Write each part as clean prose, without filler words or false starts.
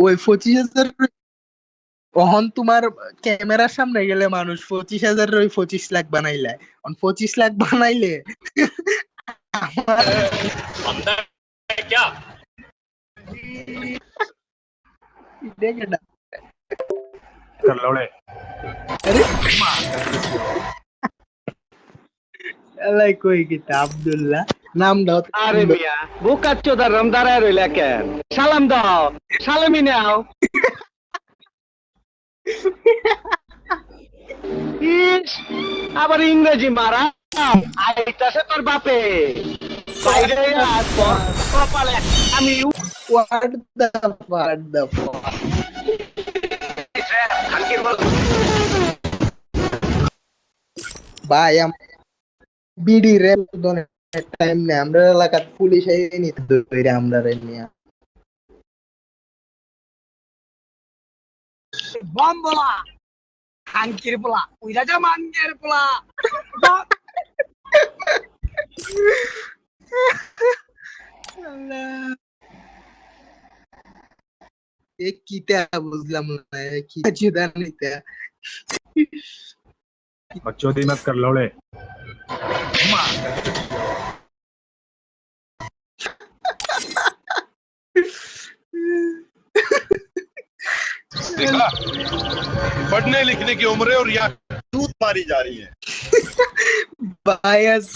ওই 25,000 অহন তোমার ক্যামেরার সামনে গেলে মানুষ 25,000 ওই 25 লাখ বানাইলে 25 লাখ বানাইলে দেখে না कर लौड़े আল্লাহ কই কিতা আব্দুল্লাহ নাম দাও আরে মিয়া বোকাচ্চোদার রম দাঁড়ায় রইলা কেন? সালাম দাও, সালামি নাও। ইস, আবার ইংরেজি মারা আইতাছে তোর বাপে। বাইরে আস তোর কপালে আমি হোয়াট দ্য ভাই বিডি র্যাপ টাইম নেই আমরা এলাকার পুলিশ আইয়ে নিতে ধরে আমরা রে নিয়া বম বলা হাঙ্কির পোলা উইরা যা মাঙ্গের পোলা এ কিতা বুঝলাম না কি চিদানিতা बकचोदी मत कर लौड़े देखा पढ़ने लिखने की उम्र है और यहाँ दूध मारी जा रही है বায়াস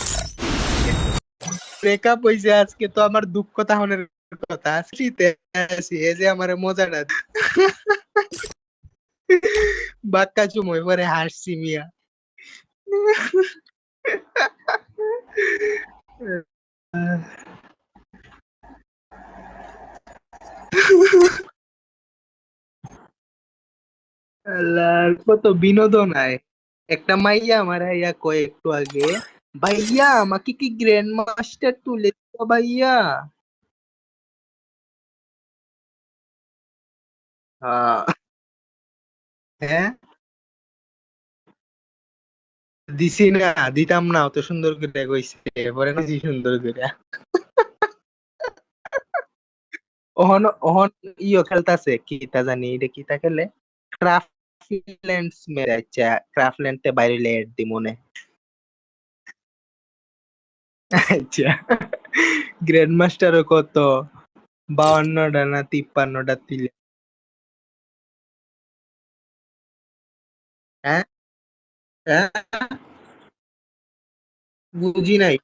ব্রেকআপ হইছে আজকে তো আমার দুঃখ তাহনের কথা আসিতে আসি এই যে আমার মজাটা বাক্কা চুমই পরে হাসছি মিয়া আল্লাহর কত বিনোদন আয় একটা মাইয়া আমার আইয়া কয় একটু আগে ভাইয়া আমাকে কি গ্র্যান্ড মাস্টার তুলে দিও ভাইয়া হ্যাঁ দিছি না দিতাম না অত সুন্দর করে কইছে পরে না সুন্দর করে ওহন ওহন ইও খেলতাছে কি তা জানি এটা কি তা খেলে ক্রাফটল্যান্ডস মেরে আচ্ছা ক্রাফটল্যান্ডতে বাইরে লেট দি মনে আচ্ছা গ্র্যান্ড মাস্টারও কত 52টা না 53টা তিলে হ্যাঁ হ্যাঁ বুঝি নাই